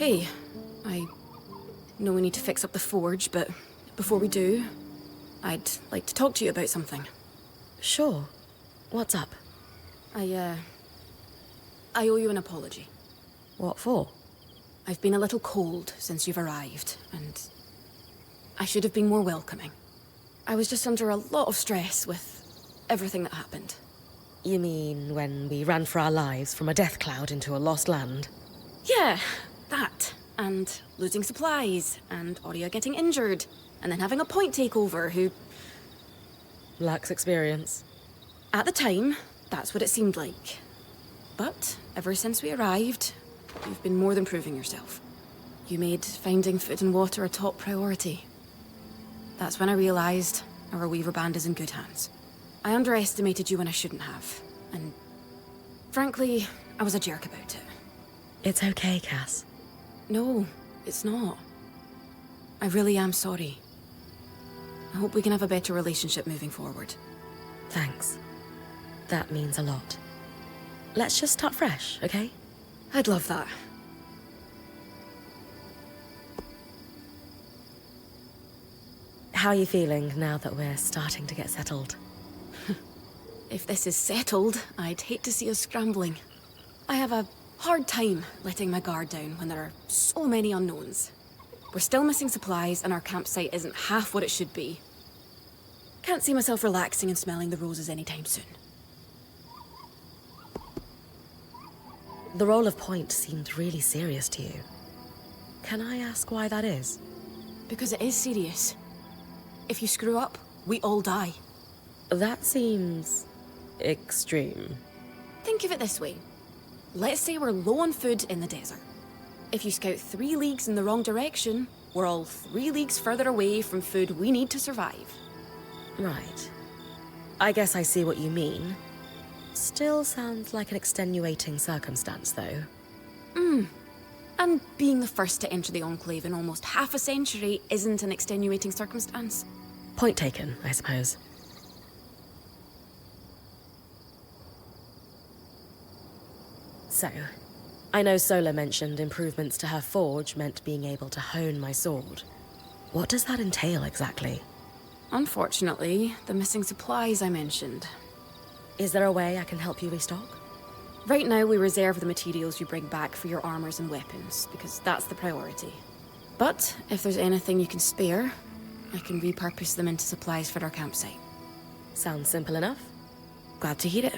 Hey, I know we need to fix up the forge, but before we do, I'd like to talk to you about something. Sure. What's up? I owe you an apology. What for? I've been a little cold since you've arrived, and I should have been more welcoming. I was just under a lot of stress with everything that happened. You mean when we ran for our lives from a death cloud into a lost land? Yeah, that. And losing supplies, and Aurea getting injured, and then having a point takeover who... Lacks experience. At the time, that's what it seemed like. But ever since we arrived, you've been more than proving yourself. You made finding food and water a top priority. That's when I realized our Weaver Band is in good hands. I underestimated you when I shouldn't have, and frankly, I was a jerk about it. It's okay, Cass. No, it's not. I really am sorry. I hope we can have a better relationship moving forward. Thanks. That means a lot. Let's just start fresh, okay? I'd love that. How are you feeling now that we're starting to get settled? If this is settled, I'd hate to see us scrambling. I have a hard time letting my guard down when there are so many unknowns. We're still missing supplies and our campsite isn't half what it should be. Can't see myself relaxing and smelling the roses anytime soon. The role of point seemed really serious to you. Can I ask why that is? Because it is serious. If you screw up, we all die. That seems... extreme. Think of it this way. Let's say we're low on food in the desert. If you scout 3 leagues in the wrong direction, we're all 3 leagues further away from food we need to survive. Right. I guess I see what you mean. Still sounds like an extenuating circumstance, though. And being the first to enter the Enclave in almost half a century isn't an extenuating circumstance. Point taken, I suppose. So, I know Sola mentioned improvements to her forge meant being able to hone my sword. What does that entail exactly? Unfortunately, the missing supplies I mentioned. Is there a way I can help you restock? Right now, we reserve the materials you bring back for your armors and weapons, because that's the priority. But if there's anything you can spare, I can repurpose them into supplies for our campsite. Sounds simple enough. Glad to hear it.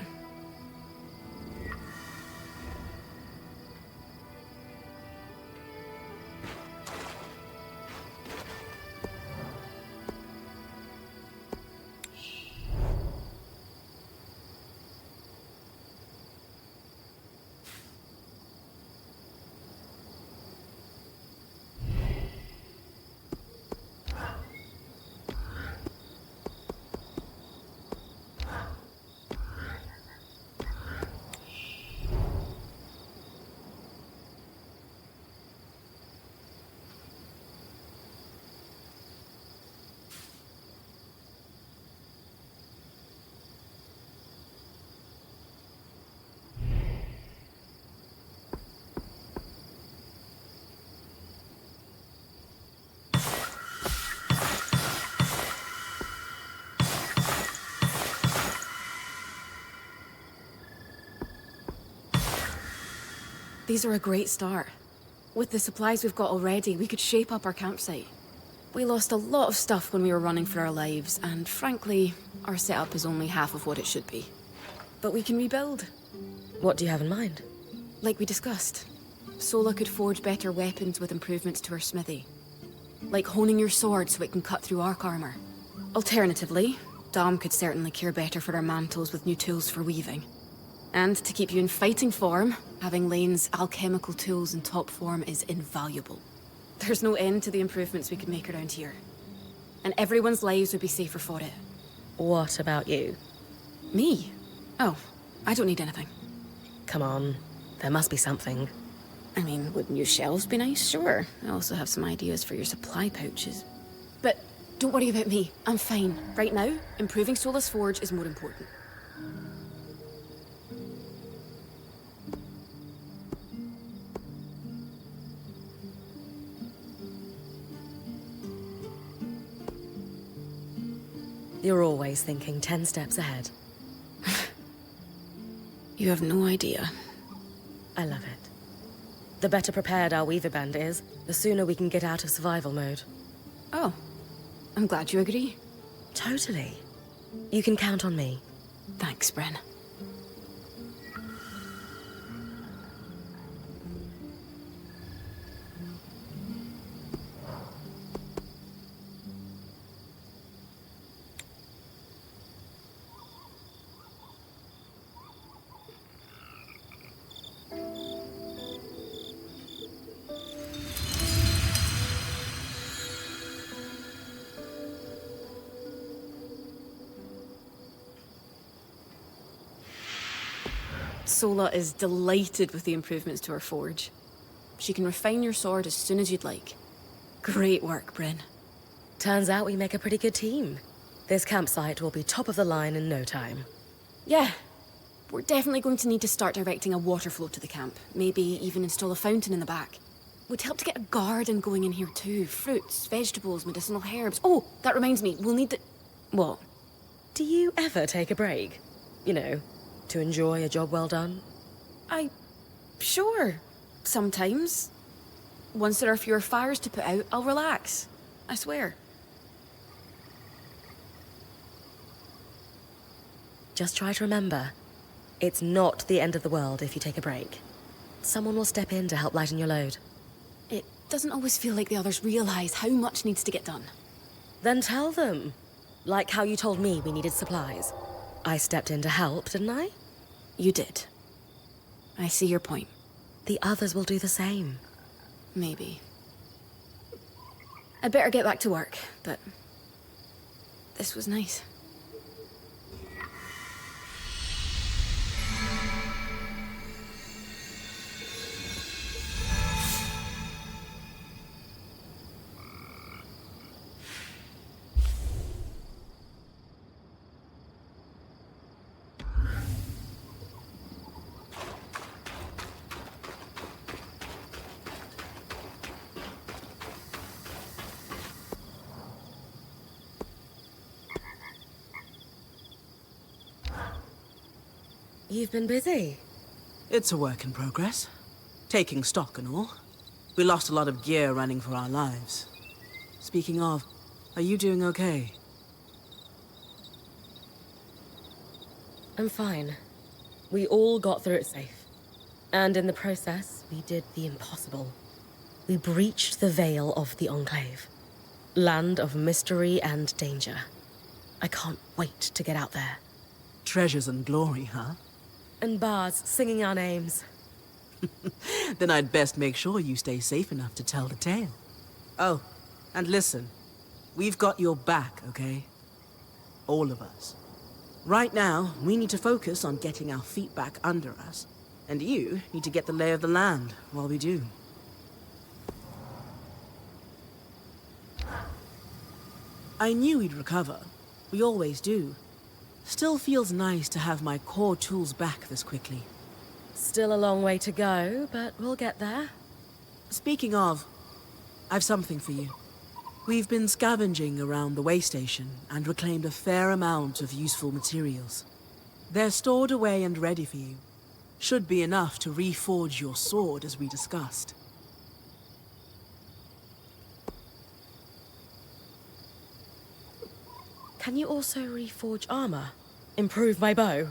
These are a great start. With the supplies we've got already, we could shape up our campsite. We lost a lot of stuff when we were running for our lives, and frankly, our setup is only half of what it should be. But we can rebuild. What do you have in mind? Like we discussed, Sola could forge better weapons with improvements to her smithy. Like honing your sword so it can cut through arc armor. Alternatively, Dom could certainly care better for our mantles with new tools for weaving. And to keep you in fighting form, having Lane's alchemical tools in top form is invaluable. There's no end to the improvements we could make around here. And everyone's lives would be safer for it. What about you? Me? Oh, I don't need anything. Come on, there must be something. I mean, would new shelves be nice? Sure. I also have some ideas for your supply pouches. But don't worry about me. I'm fine. Right now, improving Sola's forge is more important. You're always thinking 10 steps ahead. You have no idea. I love it. The better prepared our Weaver Band is, the sooner we can get out of survival mode. Oh, I'm glad you agree. Totally. You can count on me. Thanks, Bren. Sola is delighted with the improvements to her forge. She can refine your sword as soon as you'd like. Great work, Bryn. Turns out we make a pretty good team. This campsite will be top of the line in no time. Yeah. We're definitely going to need to start directing a water flow to the camp. Maybe even install a fountain in the back. Would help to get a garden going in here too. Fruits, vegetables, medicinal herbs. Oh, that reminds me, we'll need the... What? Do you ever take a break? You know, to enjoy a job well done? Sure. Sometimes. Once there are fewer fires to put out, I'll relax. I swear. Just try to remember, it's not the end of the world if you take a break. Someone will step in to help lighten your load. It doesn't always feel like the others realize how much needs to get done. Then tell them. Like how you told me we needed supplies. I stepped in to help, didn't I? You did. I see your point. The others will do the same. Maybe. I'd better get back to work, but... this was nice. You've been busy. It's a work in progress. Taking stock and all. We lost a lot of gear running for our lives. Speaking of, are you doing okay? I'm fine. We all got through it safe. And in the process, we did the impossible. We breached the veil of the Enclave. Land of mystery and danger. I can't wait to get out there. Treasures and glory, huh? And bards singing our names. Then I'd best make sure you stay safe enough to tell the tale. Oh, and listen. We've got your back, okay? All of us. Right now, we need to focus on getting our feet back under us. And you need to get the lay of the land while we do. I knew we'd recover. We always do. Still feels nice to have my core tools back this quickly. Still a long way to go, but we'll get there. Speaking of, I've something for you. We've been scavenging around the way station and reclaimed a fair amount of useful materials. They're stored away and ready for you. Should be enough to reforge your sword as we discussed. Can you also reforge armor? Improve my bow?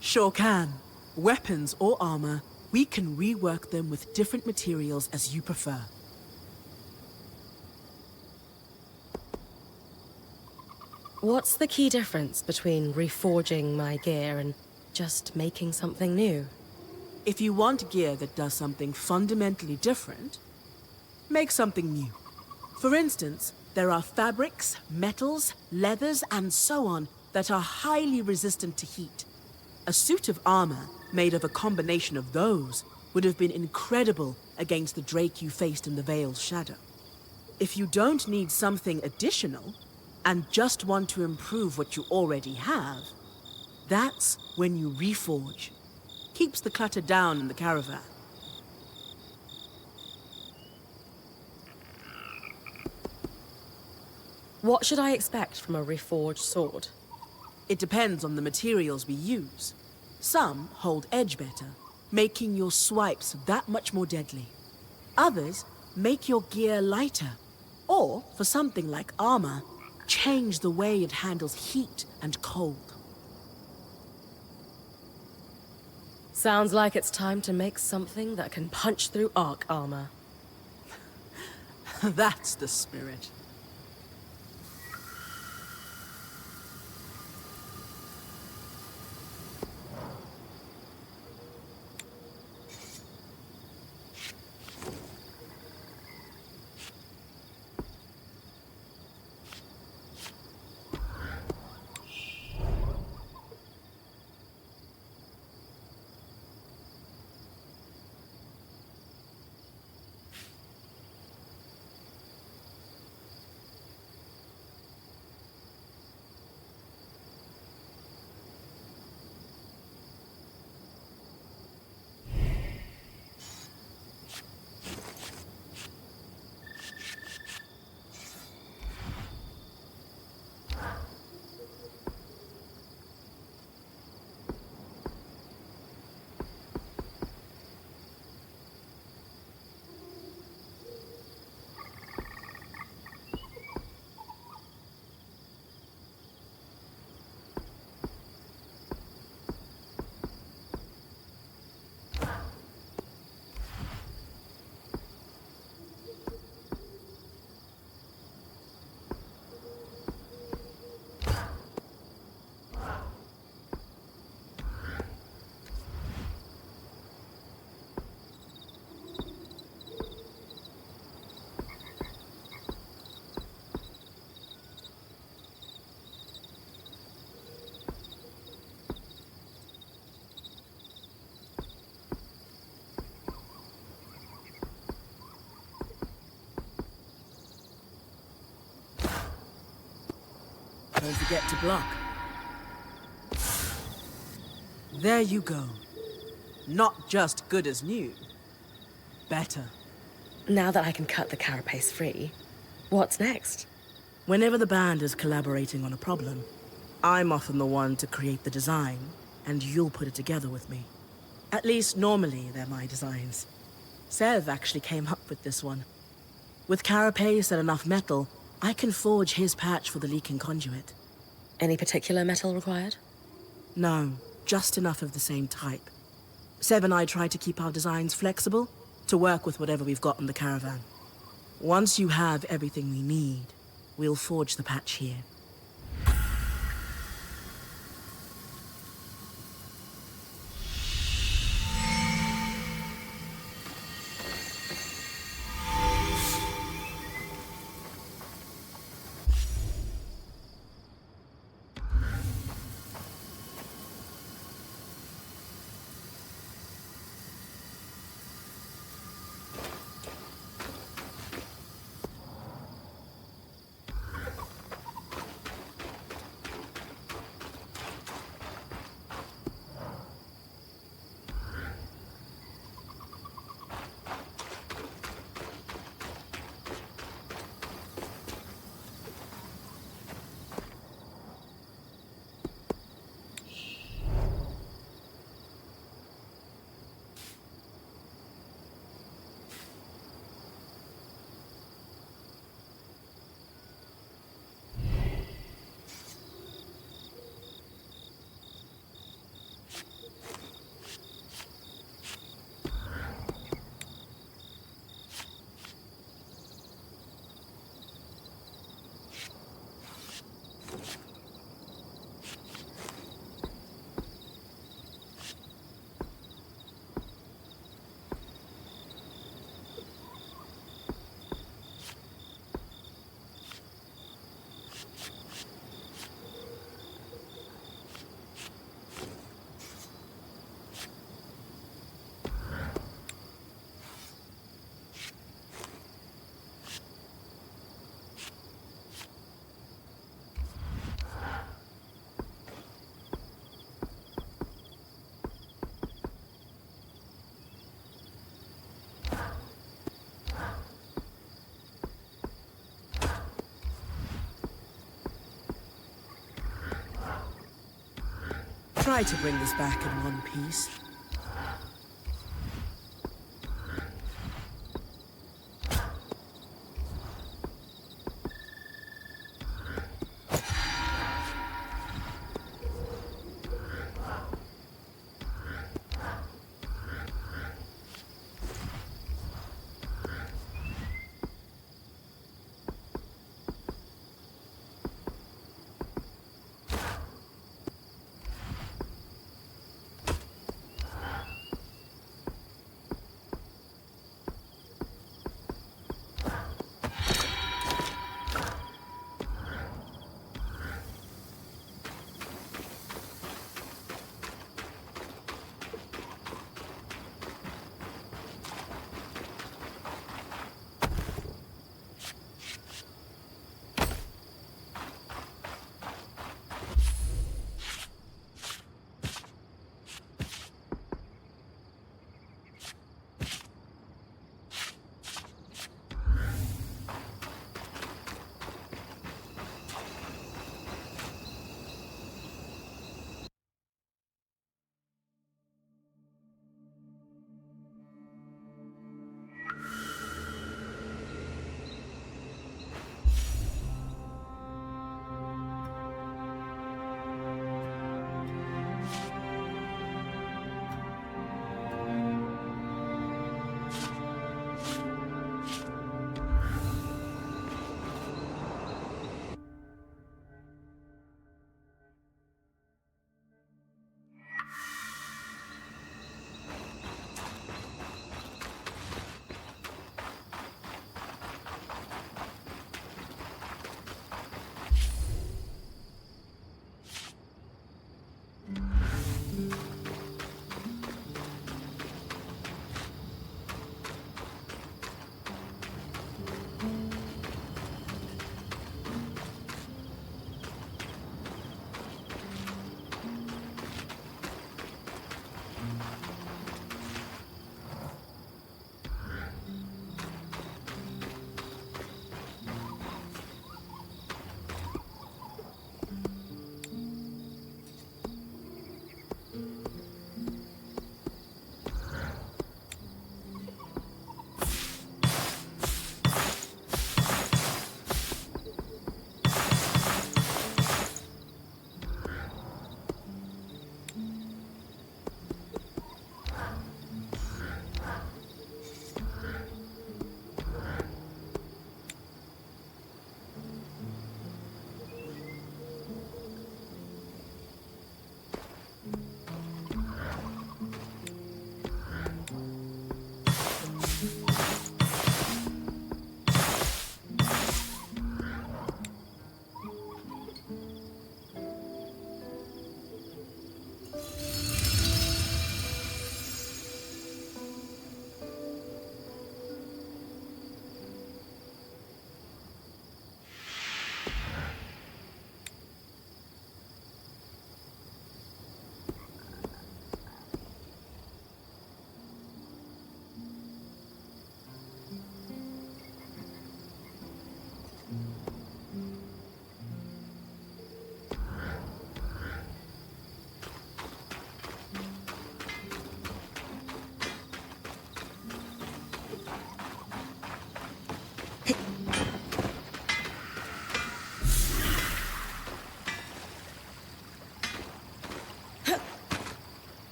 Sure can. Weapons or armor, we can rework them with different materials as you prefer. What's the key difference between reforging my gear and just making something new? If you want gear that does something fundamentally different, make something new. For instance, there are fabrics, metals, leathers, and so on that are highly resistant to heat. A suit of armor made of a combination of those would have been incredible against the Drake you faced in the Veil's shadow. If you don't need something additional, and just want to improve what you already have, that's when you reforge. Keeps the clutter down in the caravan. What should I expect from a reforged sword? It depends on the materials we use. Some hold edge better, making your swipes that much more deadly. Others make your gear lighter, or, for something like armor, change the way it handles heat and cold. Sounds like it's time to make something that can punch through arc armor. That's the spirit. Don't forget to block. There you go. Not just good as new. Better. Now that I can cut the carapace free, what's next? Whenever the band is collaborating on a problem, I'm often the one to create the design, and you'll put it together with me. At least normally they're my designs. Sev actually came up with this one. With carapace and enough metal, I can forge his patch for the leaking conduit. Any particular metal required? No, just enough of the same type. Sev and I try to keep our designs flexible to work with whatever we've got in the caravan. Once you have everything we need, we'll forge the patch here. try to bring this back in one piece.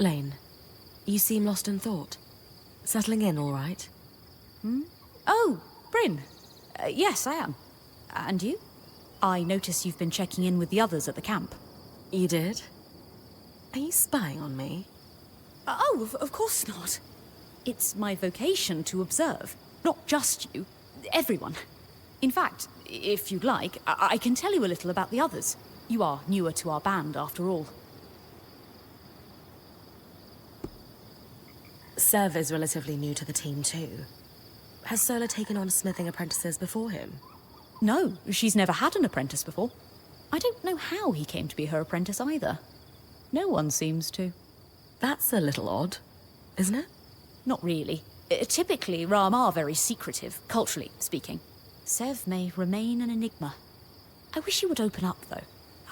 Lane, you seem lost in thought. Settling in all right? Oh, Bryn. Yes, I am. And you? I notice you've been checking in with the others at the camp. You did? Are you spying on me? Oh, of course not. It's my vocation to observe. Not just you. Everyone. In fact, if you'd like, I can tell you a little about the others. You are newer to our band, after all. Sev is relatively new to the team too. Has Sola taken on smithing apprentices before him? No, she's never had an apprentice before. I don't know how he came to be her apprentice either. No one seems to. That's a little odd, isn't it? Not really. Typically, Ram are very secretive, culturally speaking. Sev may remain an enigma. I wish he would open up, though.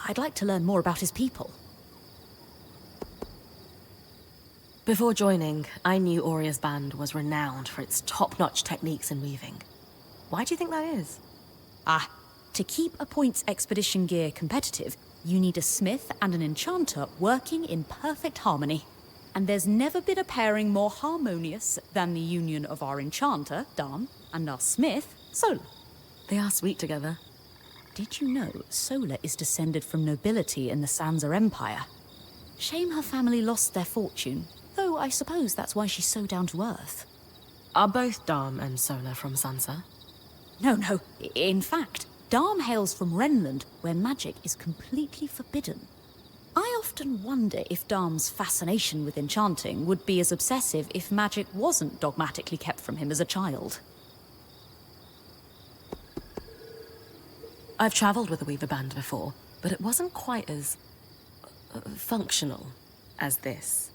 I'd like to learn more about his people. Before joining, I knew Auria's band was renowned for its top-notch techniques in weaving. Why do you think that is? To keep a points expedition gear competitive, you need a smith and an enchanter working in perfect harmony. And there's never been a pairing more harmonious than the union of our enchanter, Dam, and our smith, Sola. They are sweet together. Did you know Sola is descended from nobility in the Sansa Empire? Shame her family lost their fortune, though I suppose that's why she's so down to earth. Are both Dam and Sola from Sansa? No. In fact, Dam hails from Renland, where magic is completely forbidden. I often wonder if Dam's fascination with enchanting would be as obsessive if magic wasn't dogmatically kept from him as a child. I've travelled with a Weaver band before, but it wasn't quite as functional as this.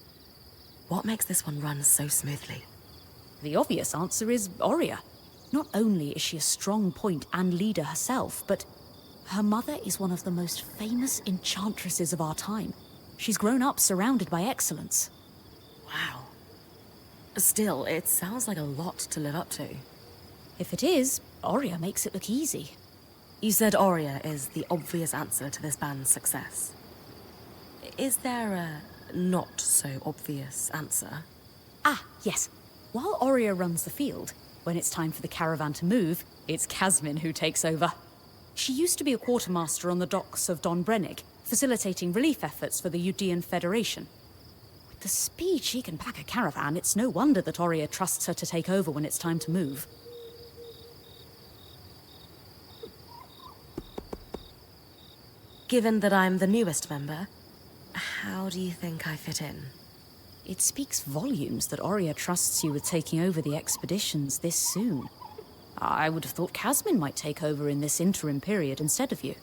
What makes this one run so smoothly? The obvious answer is Auria. Not only is she a strong point and leader herself, but her mother is one of the most famous enchantresses of our time. She's grown up surrounded by excellence. Wow. Still, it sounds like a lot to live up to. If it is, Auria makes it look easy. You said Auria is the obvious answer to this band's success. Is there a not-so-obvious answer? Yes. While Auria runs the field, when it's time for the caravan to move, it's Casmin who takes over. She used to be a quartermaster on the docks of Don Brennig, facilitating relief efforts for the Udean Federation. With the speed she can pack a caravan, it's no wonder that Auria trusts her to take over when it's time to move. Given that I'm the newest member, how do you think I fit in? It speaks volumes that Auria trusts you with taking over the expeditions this soon. I would have thought Casmin might take over in this interim period instead of you.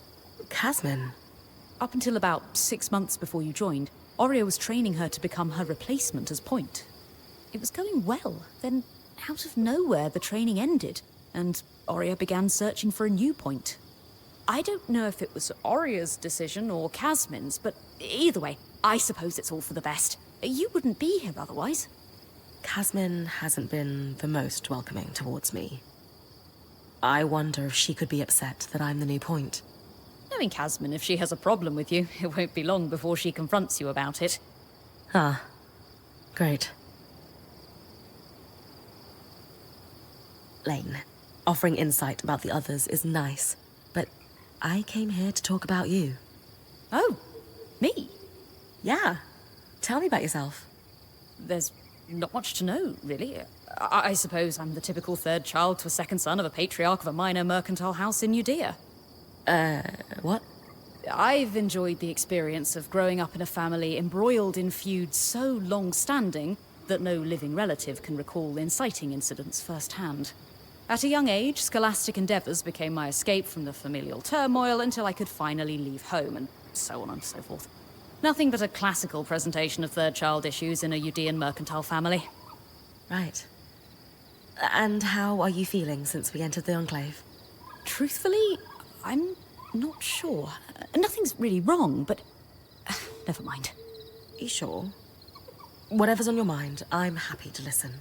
Casmin? Up until about 6 months before you joined, Auria was training her to become her replacement as point. It was going well, then out of nowhere the training ended, and Auria began searching for a new point. I don't know if it was Auria's decision or Casmin's, but either way, I suppose it's all for the best. You wouldn't be here otherwise. Casmin hasn't been the most welcoming towards me. I wonder if she could be upset that I'm the new point. Knowing Casmin, if she has a problem with you, it won't be long before she confronts you about it. Great. Lane, offering insight about the others is nice, but I came here to talk about you. Oh, me? Yeah. Tell me about yourself. There's not much to know, really. I suppose I'm the typical third child to a second son of a patriarch of a minor mercantile house in Judea. What? I've enjoyed the experience of growing up in a family embroiled in feuds so long-standing that no living relative can recall inciting incidents firsthand. At a young age, scholastic endeavours became my escape from the familial turmoil until I could finally leave home, and so on and so forth. Nothing but a classical presentation of third child issues in a Udean mercantile family. Right. And how are you feeling since we entered the Enclave? Truthfully, I'm not sure. Nothing's really wrong, but never mind. You sure? Whatever's on your mind, I'm happy to listen.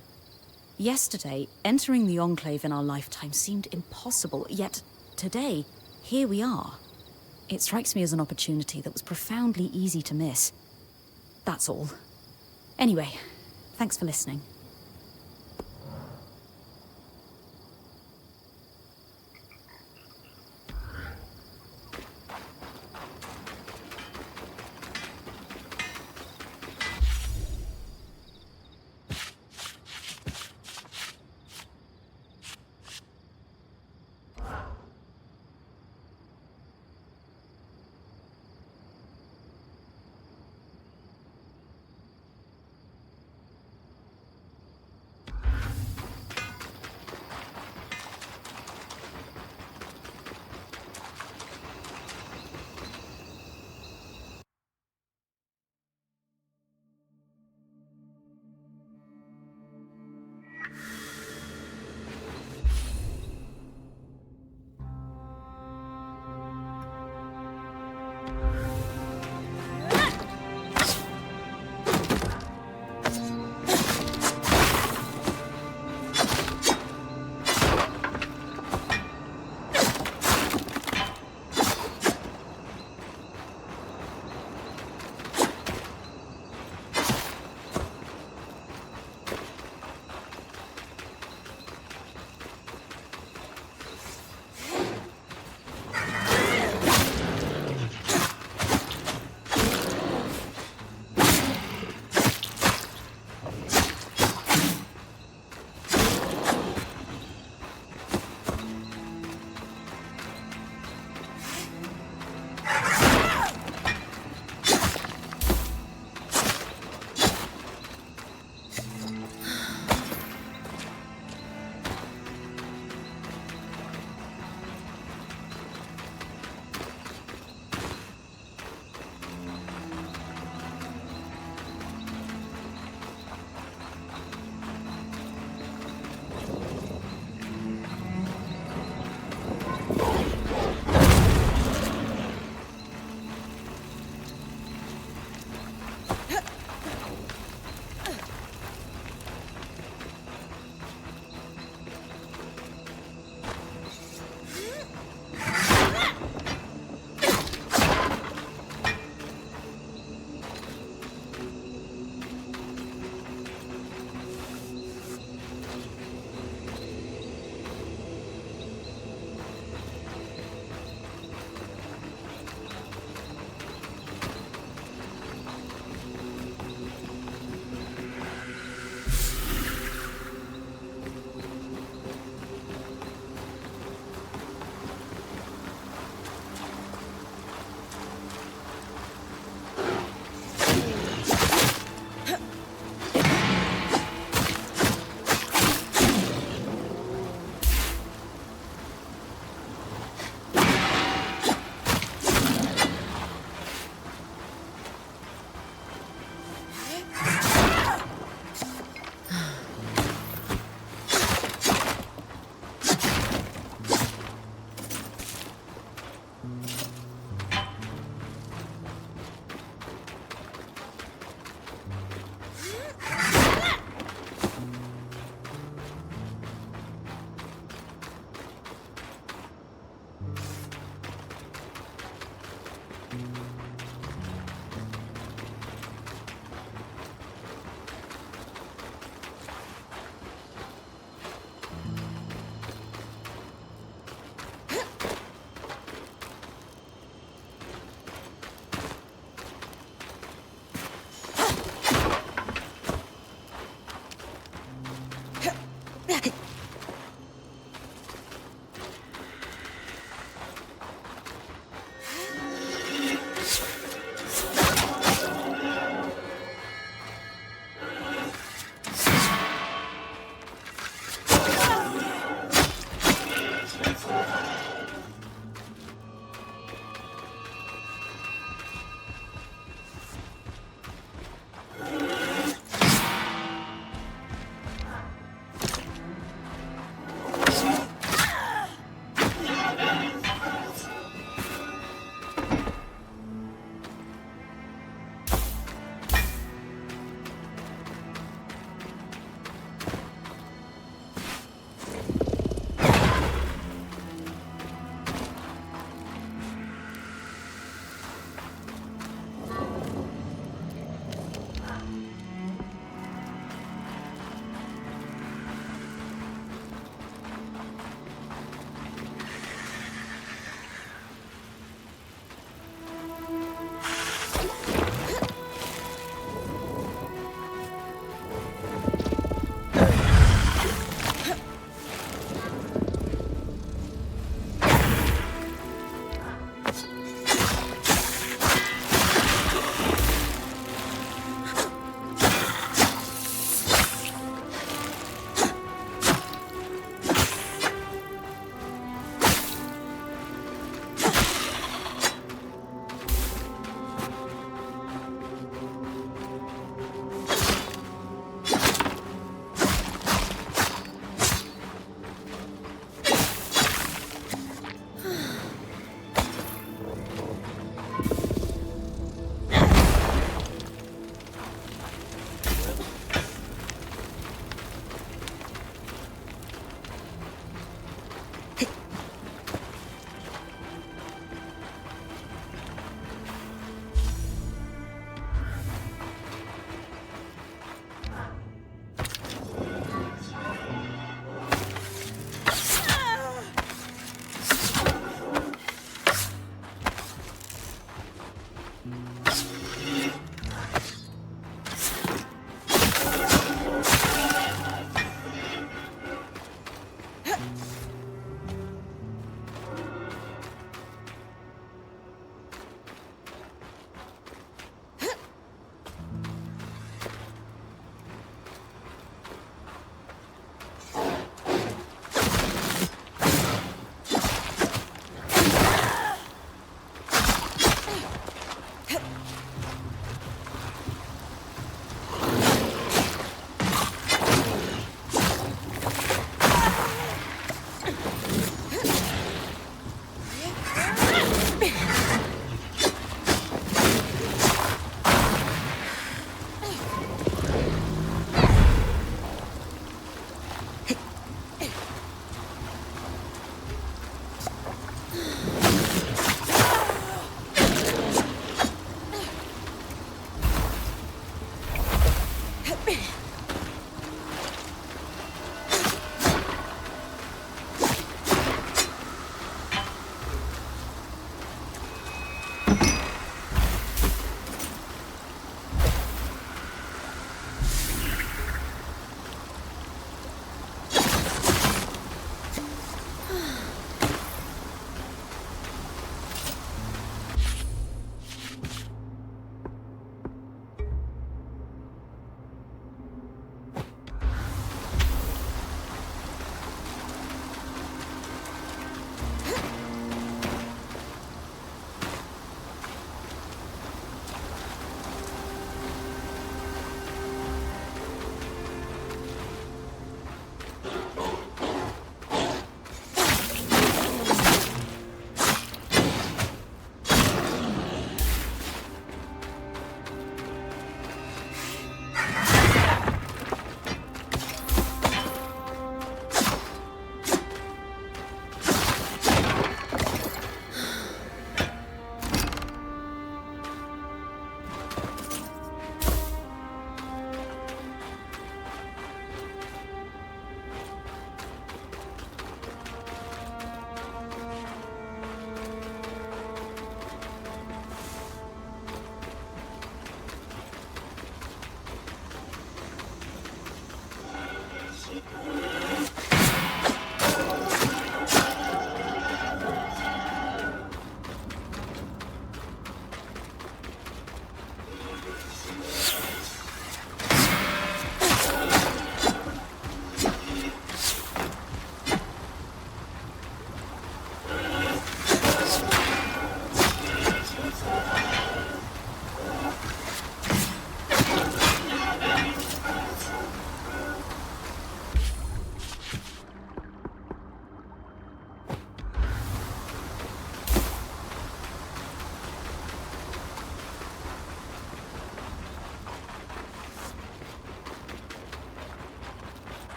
Yesterday, entering the Enclave in our lifetime seemed impossible, yet today, here we are. It strikes me as an opportunity that was profoundly easy to miss. That's all. Anyway, thanks for listening.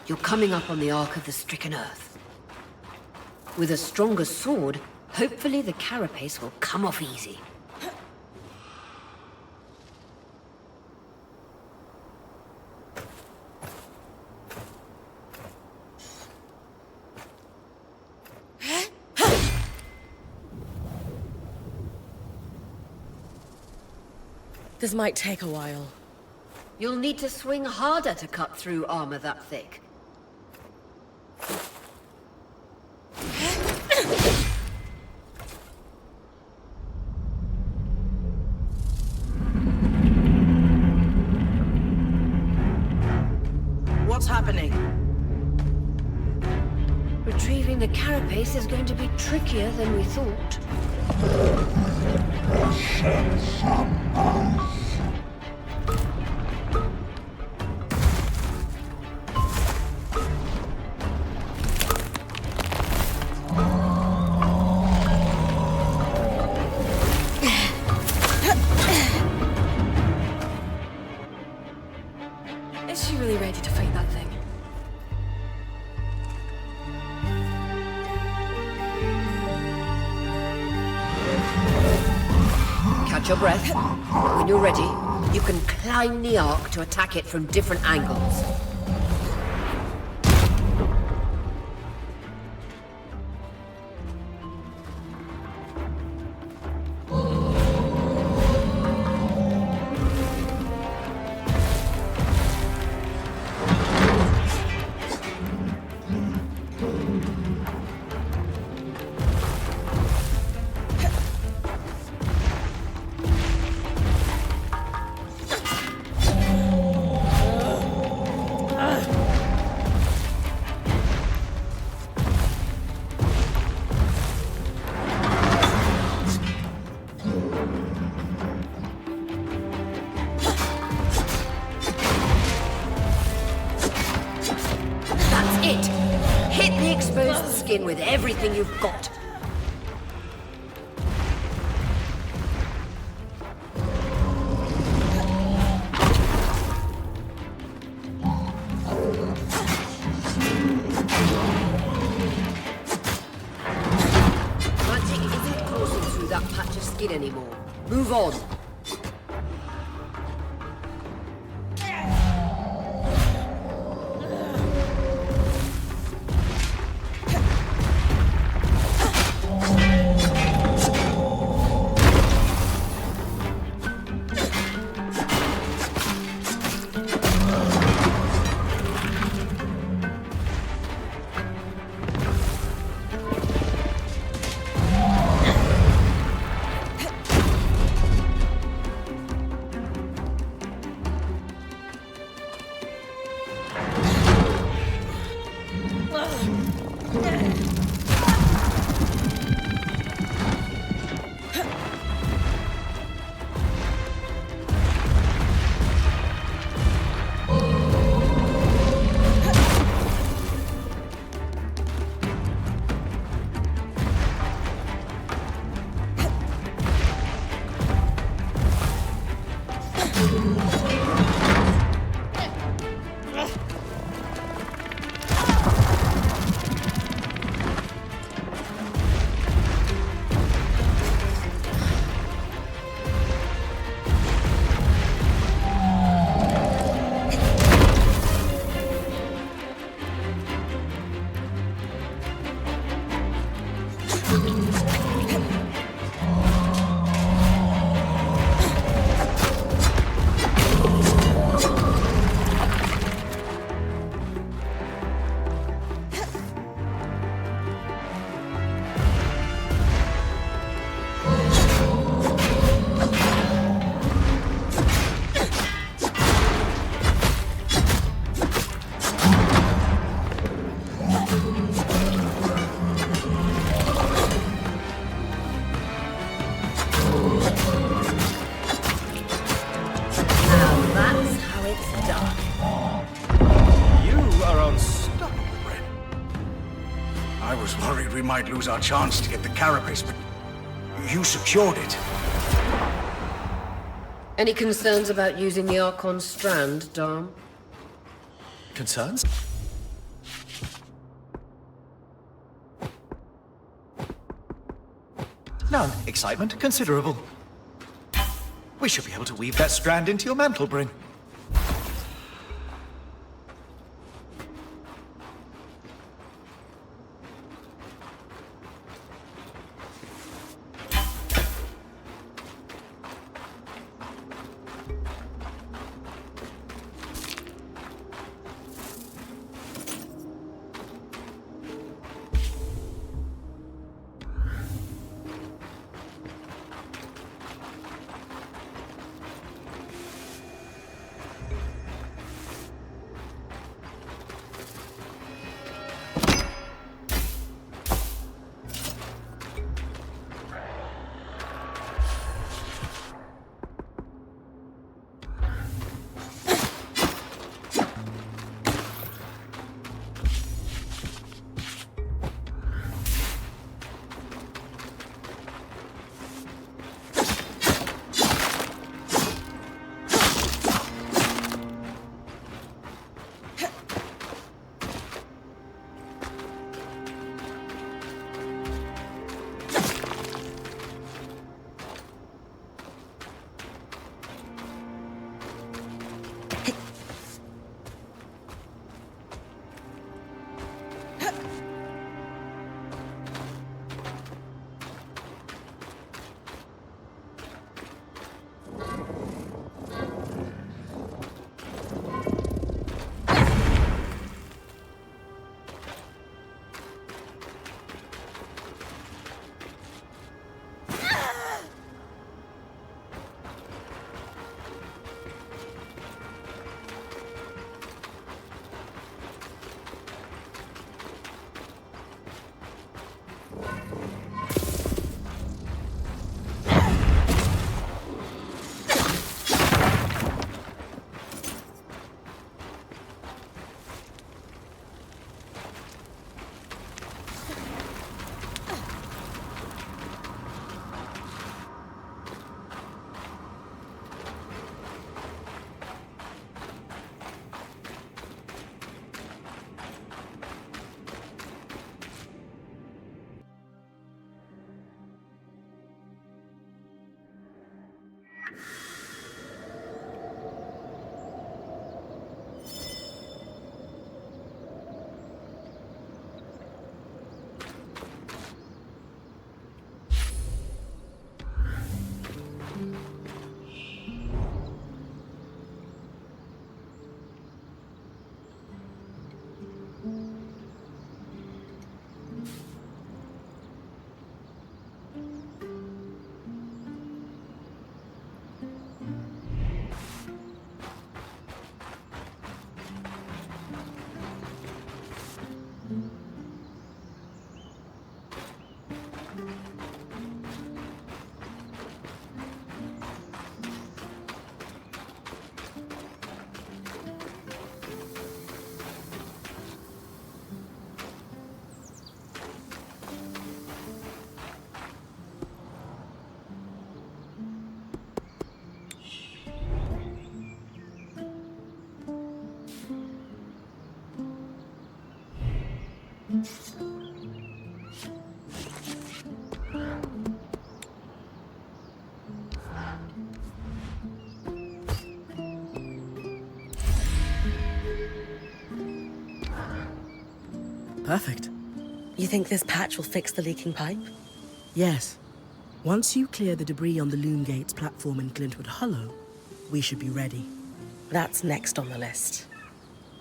You're coming up on the arc of the Stricken Earth. With a stronger sword, hopefully the carapace will come off easy. This might take a while. You'll need to swing harder to cut through armor that thick. What's happening? Retrieving the carapace is going to be trickier than we thought. Is she really ready to fight that thing? Catch your breath. When you're ready, you can climb the arc to attack it from different angles. With everything you've got. Magic isn't coursing through that patch of skin anymore. Move on. It's done. You are unstoppable, Ren. I was worried we might lose our chance to get the carapace, but you secured it. Any concerns about using the Archon strand, Dom? Concerns? None. Excitement considerable. We should be able to weave that strand into your mantle, Bryn. Perfect. You think this patch will fix the leaking pipe? Yes. Once you clear the debris on the Loomgates platform in Glintwood Hollow, we should be ready. That's next on the list.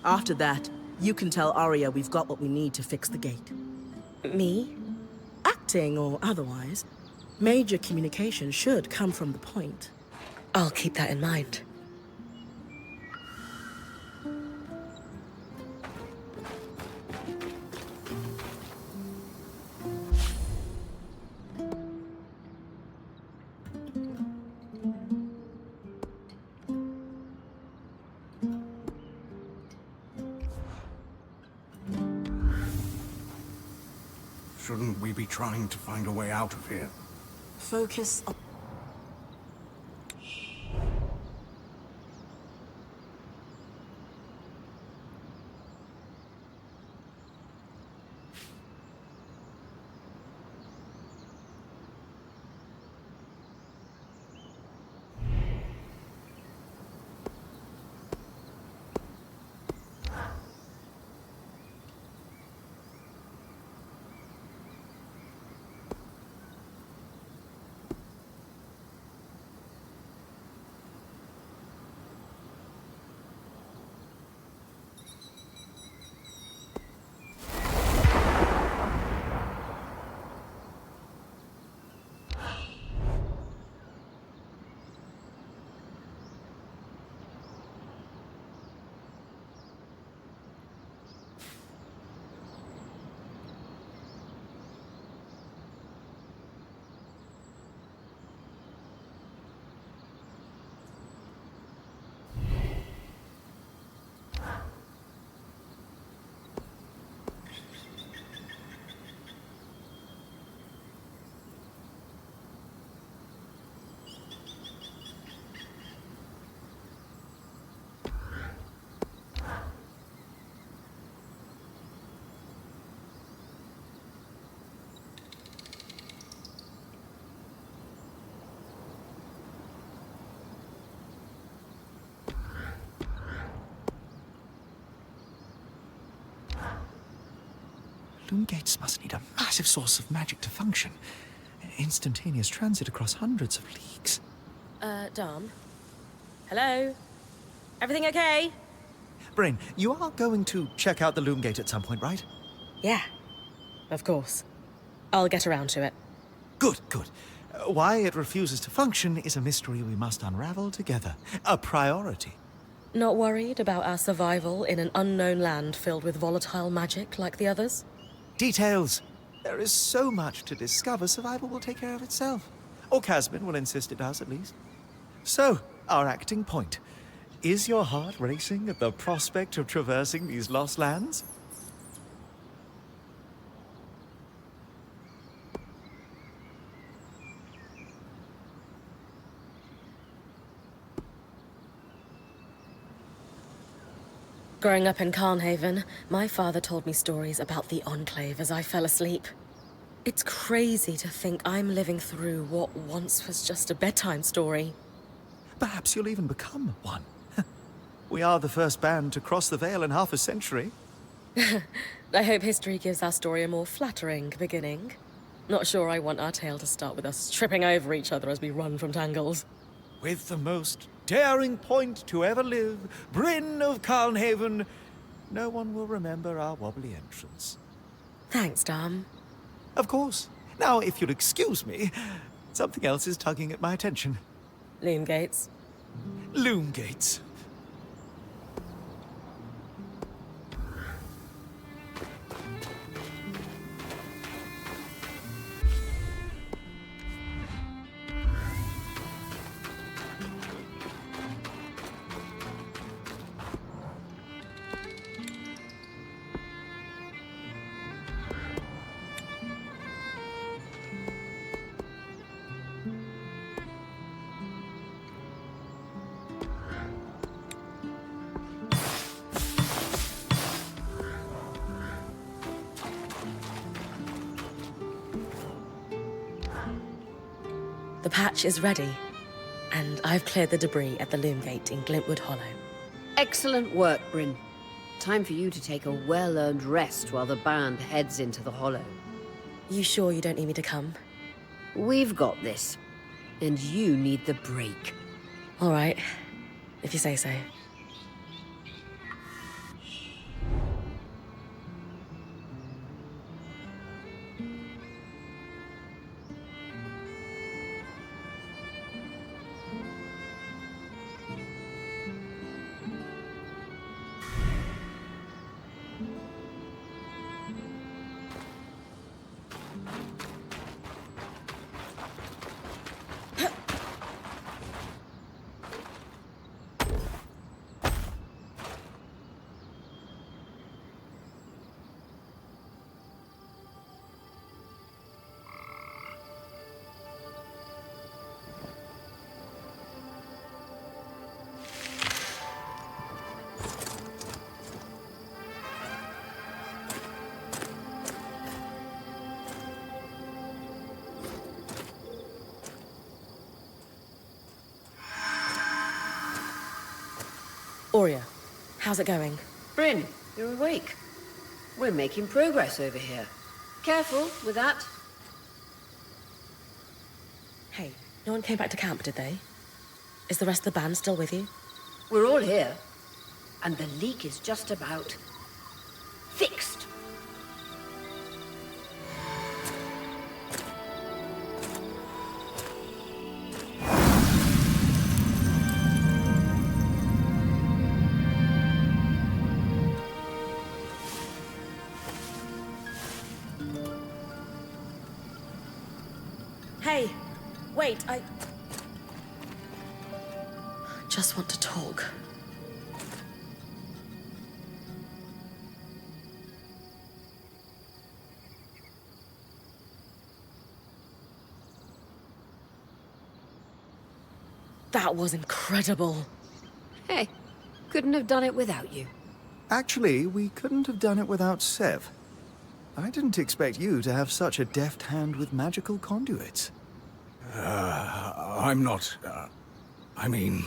After that, you can tell Arya we've got what we need to fix the gate. Me? Acting or otherwise, major communication should come from the point. I'll keep that in mind. Shouldn't we be trying to find a way out of here? Focus on... Loomgates must need a massive source of magic to function. Instantaneous transit across hundreds of leagues. Dom? Hello? Everything okay? Bryn, you are going to check out the Loomgate at some point, right? Yeah, of course. I'll get around to it. Good, good. Why it refuses to function is a mystery we must unravel together. A priority. Not worried about our survival in an unknown land filled with volatile magic like the others? Details. There is so much to discover, survival will take care of itself. Or Casmin will insist it does, at least. So, our acting point. Is your heart racing at the prospect of traversing these lost lands? Growing up in Carnhaven, my father told me stories about the Enclave as I fell asleep. It's crazy to think I'm living through what once was just a bedtime story. Perhaps you'll even become one. We are the first band to cross the Veil in half a century. I hope history gives our story a more flattering beginning. Not sure I want our tale to start with us tripping over each other as we run from tangles. With the most daring point to ever live, Bryn of Carnhaven, no one will remember our wobbly entrance. Thanks, Dom. Of course. Now, if you'll excuse me, something else is tugging at my attention. Loomgates. Loomgates. The patch is ready, and I've cleared the debris at the Loomgate in Glintwood Hollow. Excellent work, Bryn. Time for you to take a well-earned rest while the band heads into the Hollow. You sure you don't need me to come? We've got this. And you need the break. All right, if you say so. Aurea, how's it going? Bryn, you're awake. We're making progress over here. Careful with that. Hey, no one came back to camp, did they? Is the rest of the band still with you? We're all here. And the leak is just about fixed. Hey, wait, I just want to talk. That was incredible. Hey, couldn't have done it without you. Actually, we couldn't have done it without Sev. I didn't expect you to have such a deft hand with magical conduits. I'm not... I mean...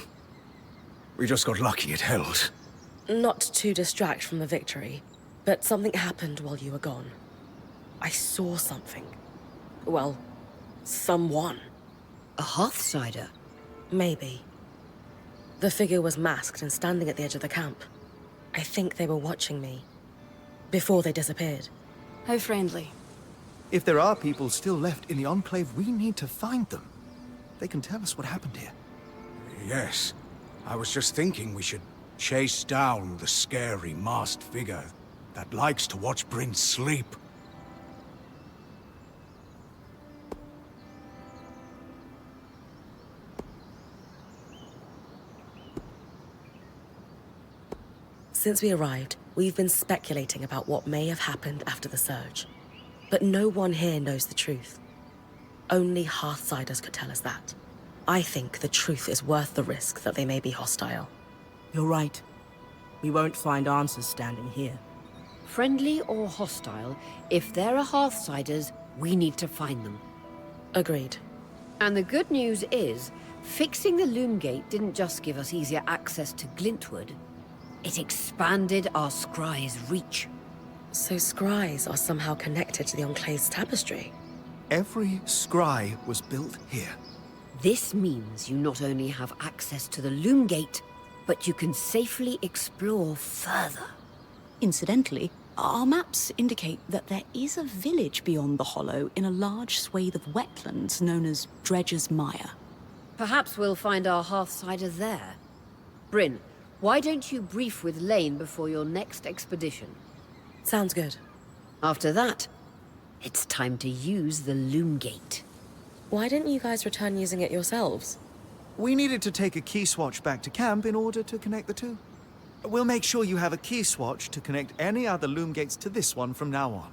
We just got lucky it held. Not to distract from the victory, but something happened while you were gone. I saw something. Well, someone. A Hearthsider? Maybe. The figure was masked and standing at the edge of the camp. I think they were watching me. Before they disappeared. How friendly. If there are people still left in the Enclave, we need to find them. They can tell us what happened here. Yes. I was just thinking we should chase down the scary masked figure that likes to watch Bryn sleep. Since we arrived, we've been speculating about what may have happened after the surge. But no one here knows the truth. Only Hearthsiders could tell us that. I think the truth is worth the risk that they may be hostile. You're right. We won't find answers standing here. Friendly or hostile, if there are Hearthsiders, we need to find them. Agreed. And the good news is, fixing the Loomgate didn't just give us easier access to Glintwood, it expanded our scry's reach. So scries are somehow connected to the Enclave's tapestry? Every scry was built here. This means you not only have access to the Loomgate, but you can safely explore further. Incidentally, our maps indicate that there is a village beyond the Hollow in a large swathe of wetlands known as Dredger's Mire. Perhaps we'll find our Hearthsider there. Bryn, why don't you brief with Lane before your next expedition? Sounds good. After that, it's time to use the Loomgate. Why didn't you guys return using it yourselves? We needed to take a key swatch back to camp in order to connect the two. We'll make sure you have a key swatch to connect any other Loomgates to this one from now on.